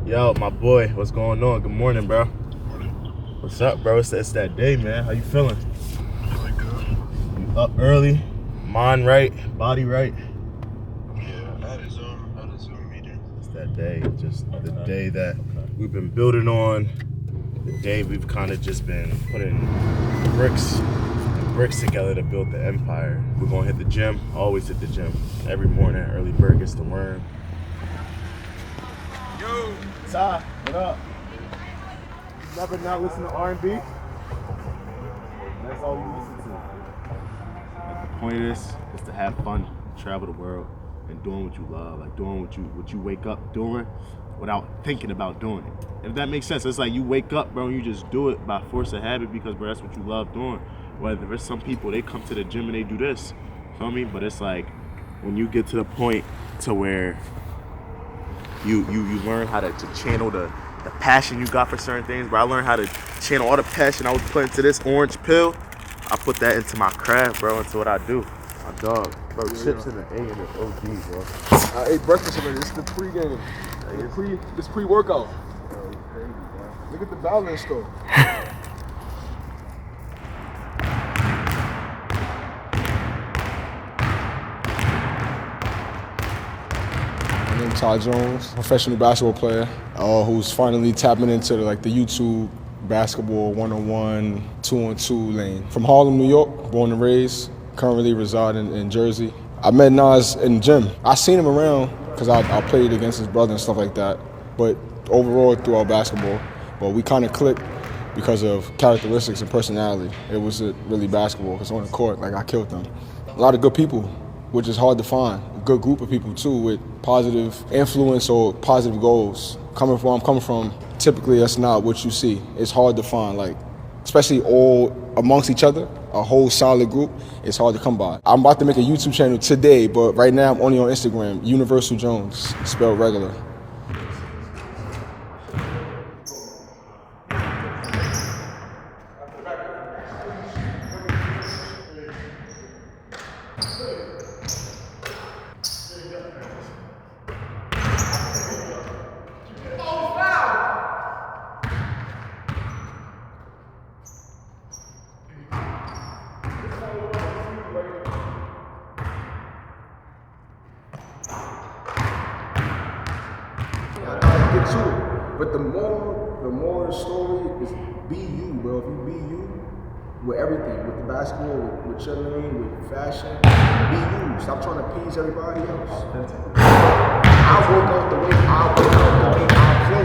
Yo, my boy, what's going on? Good morning, bro. Morning. What's up, bro? It's that day, man. How you feeling? Feeling good. You up early, mind right, body right. Yeah, I had a Zoom meeting. It's that day, just the day that we've been building on. The day we've kind of just been putting bricks together to build the empire. We're gonna hit the gym. Always hit the gym every morning. Early bird gets the worm. Yo. Ty, what up? You never not listen to R&B? That's all you listen to. Like, the point is to have fun, travel the world, and doing what you love, like doing what you wake up doing without thinking about doing it. If that makes sense, it's like you wake up, bro, and you just do it by force of habit because, bro, that's what you love doing. Whether there's some people, they come to the gym and they do this, feel me? But it's like when you get to the point to where you learn how to channel the passion you got for certain things. But I learned how to channel all the passion I was putting into this orange pill. I put that into my craft, bro, into what I do. My dog, bro, chips in the A and the OG, bro. I ate breakfast already. This is the pre-game. This pre-workout. Bro, it's crazy, bro. Look at the balance though. My name's Ty Jones, professional basketball player who's finally tapping into the YouTube basketball 101, 2-on-2 lane. From Harlem, New York, born and raised, currently reside in Jersey. I met Nas in the gym. I seen him around because I played against his brother and stuff like that, but overall throughout basketball. But we kind of clicked because of characteristics and personality. It wasn't really basketball because on the court, I killed them. A lot of good people, which is hard to find. A good group of people too with positive influence or positive goals. Coming from, typically that's not what you see. It's hard to find, especially all amongst each other, a whole solid group, it's hard to come by. I'm about to make a YouTube channel today, but right now I'm only on Instagram, Universal Jones, spelled regular. Get to it. But the more the story is be you, bro. If you be you with everything, with the basketball, with your lane, with fashion, be you. Stop trying to please everybody else. I work out the way I work out, the way I play.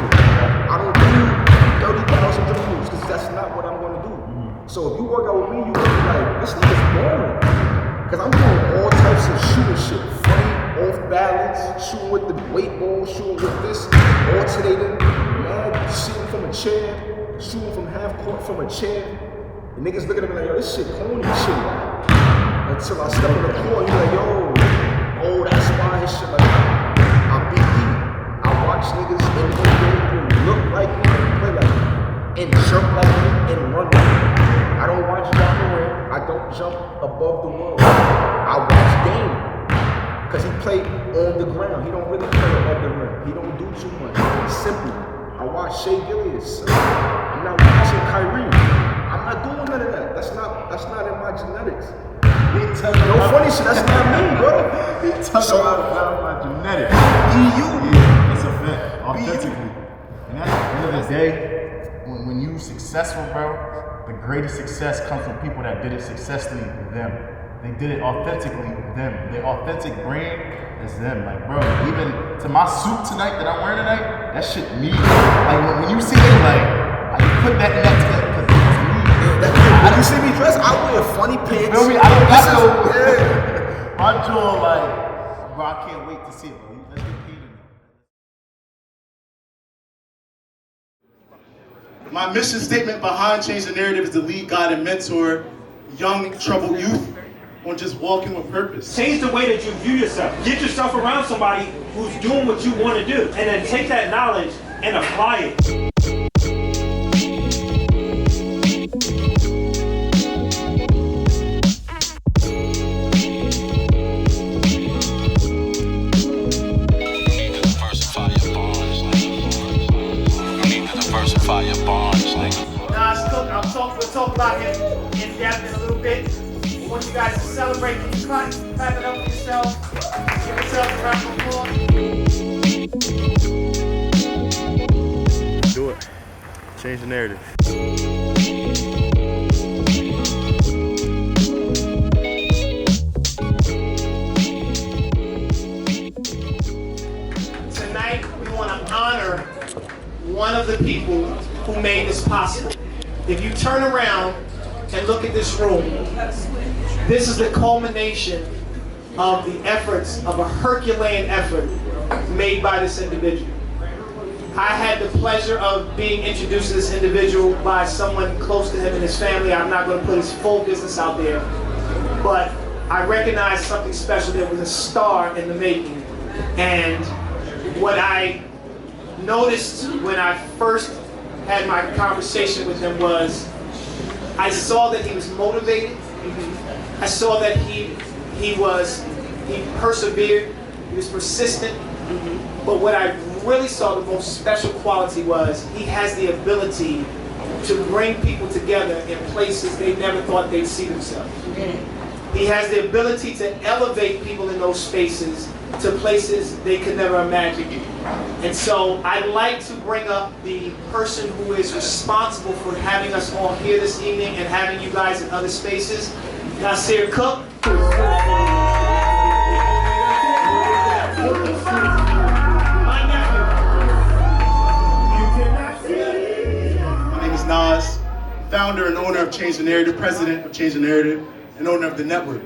I don't do 30,000 dribbles because that's not what I'm gonna do. So if you work out with me, you gonna be like, this nigga's boring. Because I'm doing all types of shooting shit. Funny, off balance, shooting with the weight ball, shooting with this, alternating, mad, shooting from a chair, shooting from half court from a chair. The niggas looking at me like, yo, this shit corny shit. Until I step in the court, you like, yo, oh, that's why his shit like that. I beat you. I watch niggas in the game who look like me, play like me, and jump like me, and run like me. I don't watch John Moran. I don't jump above the world. I watch Dame. Because he played on the ground. He don't really play above the rim. He don't do too much. It's simple. I watch Shea Gillius. I'm not watching Kyrie. I'm not doing none of that. That's not in my genetics. No funny shit. That's not me, bro. Talking about my genetics. Be you. Yeah, it's a fact. Authentically. And at the end of the day, when you successful, bro, the greatest success comes from people that did it successfully them. They did it authentically them. Their authentic brand is them. Like, bro, even to my suit tonight that I'm wearing tonight, that shit me. Like, when you see it, like you put that in that together because it's me. When you see me dressed, I wear funny pants. Feel me? I don't got no. My jaw, bro, I can't wait to see it, bro. Let's get paid in it. My mission statement behind Change the Narrative is to lead, guide, and mentor young, troubled youth on just walking with purpose. Change the way that you view yourself. Get yourself around somebody who's doing what you want to do, and then take that knowledge and apply it. you guys to celebrate. Can you clap it up for yourself? Give yourself a round of applause. Do it. Change the narrative. Tonight, we want to honor one of the people who made this possible. If you turn around and look at this room, this is the culmination of the efforts of a Herculean effort made by this individual. I had the pleasure of being introduced to this individual by someone close to him and his family. I'm not going to put his full business out there, but I recognized something special. There was a star in the making. And what I noticed when I first had my conversation with him was, I saw that he was motivated. I saw that he persevered, he was persistent. But what I really saw, the most special quality was, he has the ability to bring people together in places they never thought they'd see themselves. He has the ability to elevate people in those spaces to places they could never imagine. And so I'd like to bring up the person who is responsible for having us all here this evening and having you guys in other spaces, Nasir Cooke. My name is Nas, founder and owner of Change the Narrative, president of Change the Narrative, and owner of the network.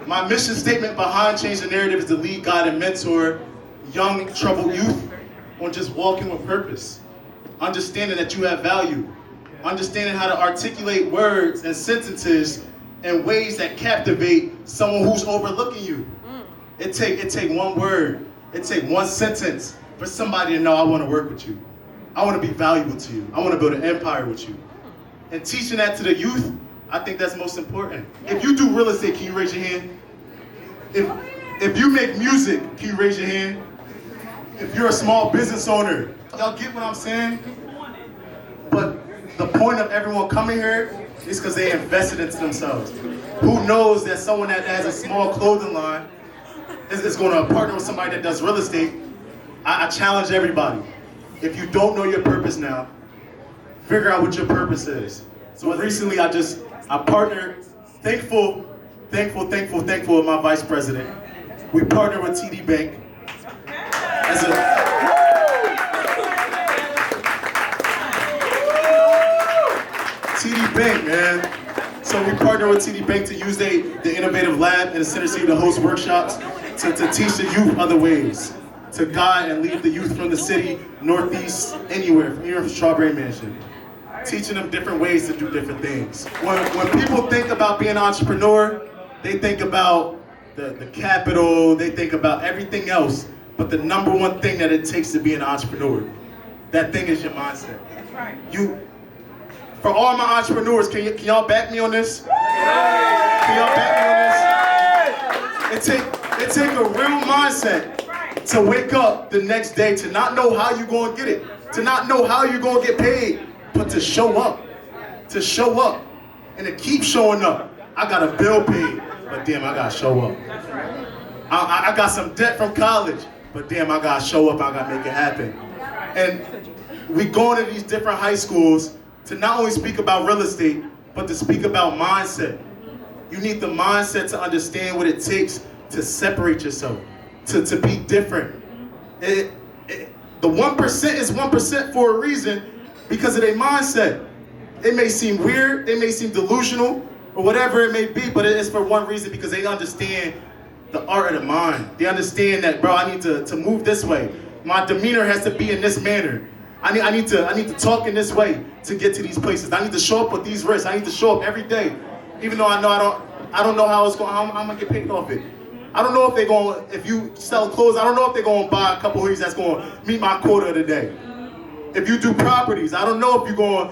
My mission statement behind Change the Narrative is to lead, guide, and mentor young, troubled youth on just walking with purpose, understanding that you have value, understanding how to articulate words and sentences in ways that captivate someone who's overlooking you. It take one word, it take one sentence for somebody to know, I want to work with you. I want to be valuable to you. I want to build an empire with you. And teaching that to the youth, I think that's most important. If you do real estate, can you raise your hand? If you make music, can you raise your hand? If you're a small business owner, y'all get what I'm saying? But the point of everyone coming here is because they invested into themselves. Who knows that someone that has a small clothing line is going to partner with somebody that does real estate? I challenge everybody. If you don't know your purpose now, figure out what your purpose is. So recently I partnered, thankful with my vice president. We partnered with TD Bank as TD Bank, man. So we partnered with TD Bank to use the innovative lab in the Center City to host workshops to teach the youth other ways, to guide and lead the youth from the city, northeast, anywhere, from here from Strawberry Mansion. Teaching them different ways to do different things. When people think about being an entrepreneur, they think about the capital, they think about everything else, but the number one thing that it takes to be an entrepreneur, that thing is your mindset. That's right. For all my entrepreneurs, can y'all back me on this? Can y'all back me on this? It take a real mindset to wake up the next day, to not know how you're gonna get it, to not know how you're gonna get paid, but to show up, and to keep showing up. I got a bill paid, but damn, I gotta show up. I got some debt from college, but damn, I gotta show up, I gotta make it happen. And we go into these different high schools to not only speak about real estate, but to speak about mindset. You need the mindset to understand what it takes to separate yourself, to be different. The 1% is 1% for a reason, because of their mindset. It may seem weird, it may seem delusional, or whatever it may be, but it is for one reason, because they understand the art of the mind. They understand that, bro, I need to move this way. My demeanor has to be in this manner. I need to talk in this way to get to these places. I need to show up with these risks. I need to show up every day, even though I don't know how I'm gonna get paid off it. I don't know if you sell clothes, I don't know if they're gonna buy a couple hoodies that's gonna meet my quota of the day. If you do properties, I don't know if you're going,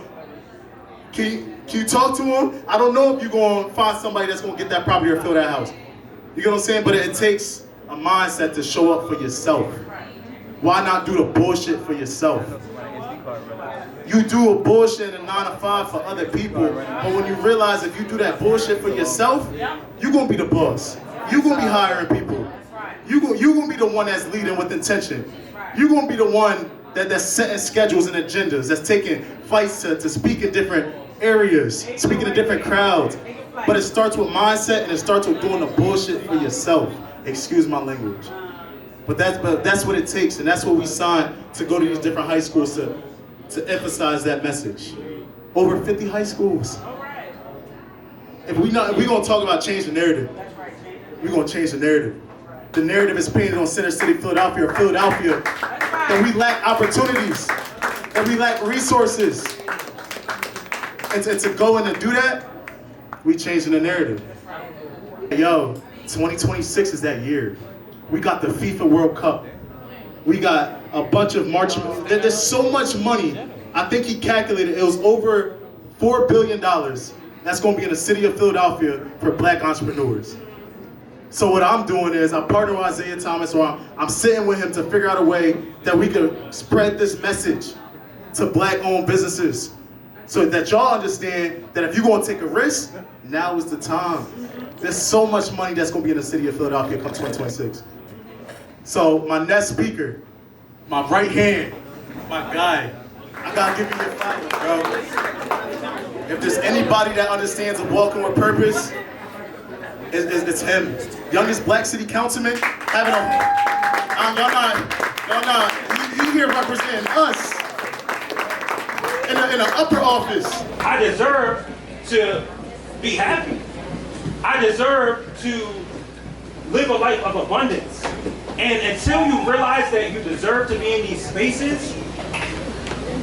can you talk to them? I don't know if you're going to find somebody that's going to get that property or fill that house. You get what I'm saying? But it takes a mindset to show up for yourself. Why not do the bullshit for yourself? You do a bullshit in a 9 to 5 for other people, but when you realize if you do that bullshit for yourself, you're gonna be the boss. You're gonna be hiring people. You're gonna be the one that's leading with intention. You're gonna be the one that's setting schedules and agendas, that's taking fights to speak in different areas, speaking to different crowds. But it starts with mindset and it starts with doing the bullshit for yourself. Excuse my language. But that's what it takes, and that's what we signed to go to these different high schools to emphasize that message. Over 50 high schools. If we're gonna talk about change the narrative, we're gonna change the narrative. The narrative is painted on Center City, Philadelphia, that we lack opportunities, that we lack resources. And to go in and do that, we changing the narrative. Yo, 2026 is that year. We got the FIFA World Cup. We got a bunch of marching. There's so much money. I think he calculated it was over $4 billion that's going to be in the city of Philadelphia for black entrepreneurs. So what I'm doing is I partner with Isaiah Thomas, or I'm sitting with him to figure out a way that we could spread this message to black-owned businesses so that y'all understand that if you're going to take a risk, now is the time. There's so much money that's going to be in the city of Philadelphia come 2026. So my next speaker, my right hand, my guy, I gotta give you your flowers, bro. If there's anybody that understands a welcome with purpose, it's him. Youngest black city councilman, having y'all not, you here representing us in the upper office. I deserve to be happy. I deserve to live a life of abundance. And until you realize that you deserve to be in these spaces,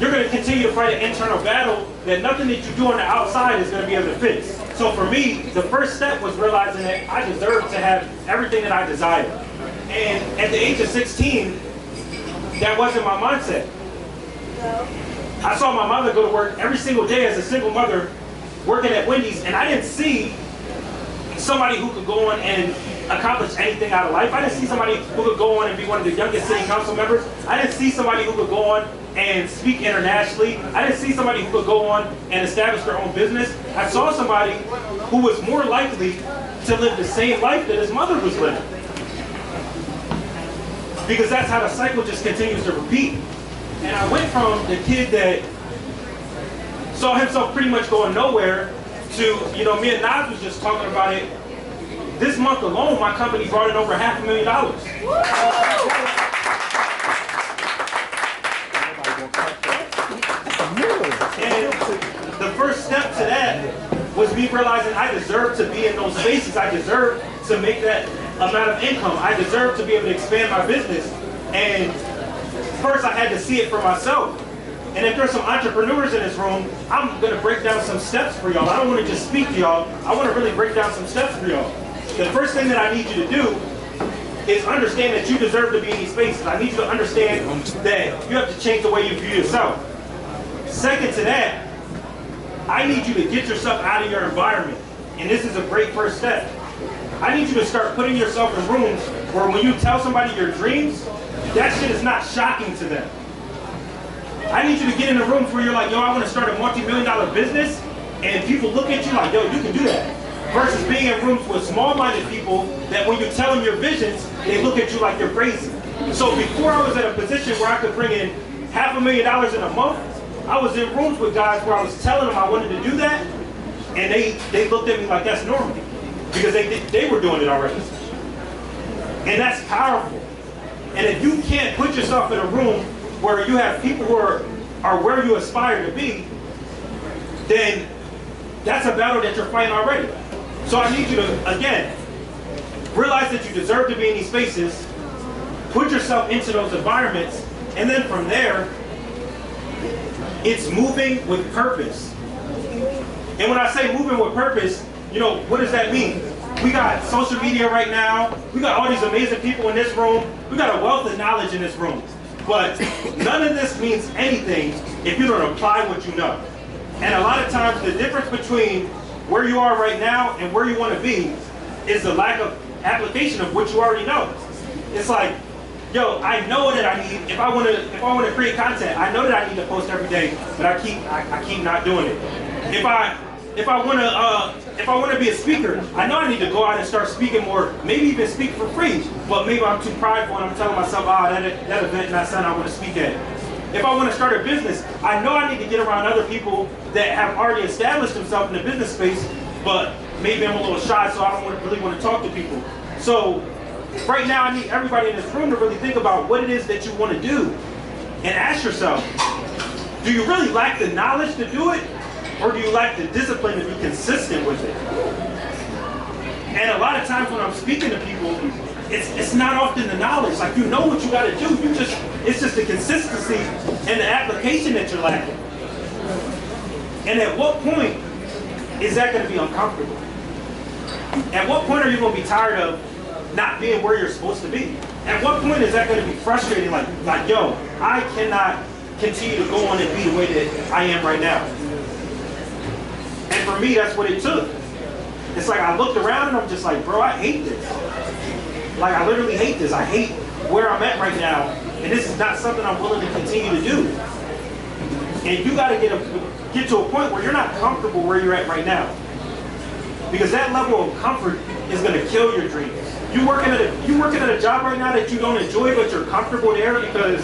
you're going to continue to fight an internal battle that nothing that you do on the outside is going to be able to fix. So for me, the first step was realizing that I deserve to have everything that I desire. And at the age of 16, that wasn't my mindset. I saw my mother go to work every single day as a single mother working at Wendy's, and I didn't see somebody who could go on and accomplish anything out of life. I didn't see somebody who could go on and be one of the youngest city council members. I didn't see somebody who could go on and speak internationally. I didn't see somebody who could go on and establish their own business. I saw somebody who was more likely to live the same life that his mother was living. Because that's how the cycle just continues to repeat. And I went from the kid that saw himself pretty much going nowhere to, you know, me and Nas was just talking about it. This month alone, my company brought in over $500,000. And the first step to that was me realizing I deserve to be in those spaces. I deserve to make that amount of income. I deserve to be able to expand my business. And first I had to see it for myself. And if there's some entrepreneurs in this room, I'm going to break down some steps for y'all. I don't want to just speak to y'all. I want to really break down some steps for y'all. The first thing that I need you to do is understand that you deserve to be in these spaces. I need you to understand that you have to change the way you view yourself. Second to that, I need you to get yourself out of your environment. And this is a great first step. I need you to start putting yourself in rooms where when you tell somebody your dreams, that shit is not shocking to them. I need you to get in the rooms where you're like, yo, I want to start a multi-million-dollar business, and people look at you like, yo, you can do that. Versus being in rooms with small-minded people that when you tell them your visions, they look at you like you're crazy. So before I was in a position where I could bring in $500,000 in a month, I was in rooms with guys where I was telling them I wanted to do that, and they looked at me like that's normal, because they were doing it already. And that's powerful. And if you can't put yourself in a room where you have people who are where you aspire to be, then that's a battle that you're fighting already. So I need you to, again, realize that you deserve to be in these spaces, put yourself into those environments, and then from there, it's moving with purpose. And when I say moving with purpose, you know, what does that mean? We got social media right now, we got all these amazing people in this room, we got a wealth of knowledge in this room. But none of this means anything if you don't apply what you know. And a lot of times the difference between where you are right now and where you want to be is the lack of application of what you already know. It's like yo, I know that I need, if I want to create content, I know that I need to post every day, but I keep not doing it. If I want to be a speaker, I know I need to go out and start speaking more, maybe even speak for free, but maybe I'm too prideful and I'm telling myself, that event, not something I want to speak at. If I want to start a business, I know I need to get around other people that have already established themselves in the business space, but maybe I'm a little shy, so I don't really want to talk to people. So right now, I need everybody in this room to really think about what it is that you want to do and ask yourself, do you really lack the knowledge to do it, or do you lack the discipline to be consistent with it? And a lot of times when I'm speaking to people, it's not often the knowledge. Like, you know what you got to do. It's just the consistency and the application that you're lacking. And at what point is that going to be uncomfortable? At what point are you going to be tired of not being where you're supposed to be? At what point is that going to be frustrating? Like, yo, I cannot continue to go on and be the way that I am right now. And for me, that's what it took. It's like I looked around and I'm just like, bro, I hate this. Like, I literally hate this. I hate where I'm at right now, and this is not something I'm willing to continue to do. And you got to get to a point where you're not comfortable where you're at right now, because that level of comfort is going to kill your dreams. You working at a job right now that you don't enjoy, but you're comfortable there because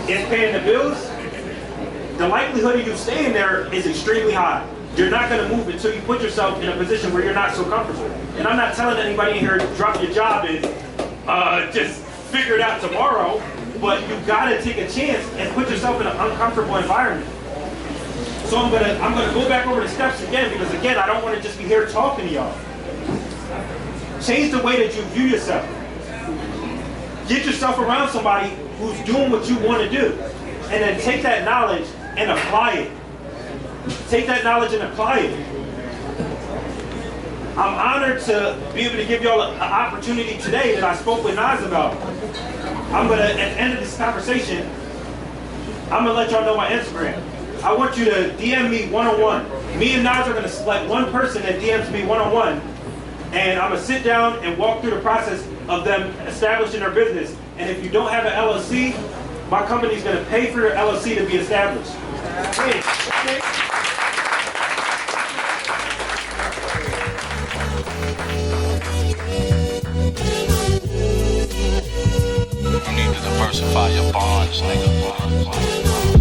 it's paying the bills. The likelihood of you staying there is extremely high. You're not going to move until you put yourself in a position where you're not so comfortable. And I'm not telling anybody in here to drop your job and just figure it out tomorrow, but you got to take a chance and put yourself in an uncomfortable environment. So I'm gonna go back over the steps again, because again, I don't want to just be here talking to y'all. Change the way that you view yourself. Get yourself around somebody who's doing what you want to do, and then take that knowledge and apply it. Take that knowledge and apply it. I'm honored to be able to give y'all an opportunity today that I spoke with Nas about. At the end of this conversation, I'm gonna let y'all know my Instagram. I want you to DM me one-on-one. Me and Nas are gonna select one person that DMs me one-on-one, and I'm gonna sit down and walk through the process of them establishing their business. And if you don't have an LLC, my company's gonna pay for your LLC to be established. Hey. You need to diversify your bonds, nigga.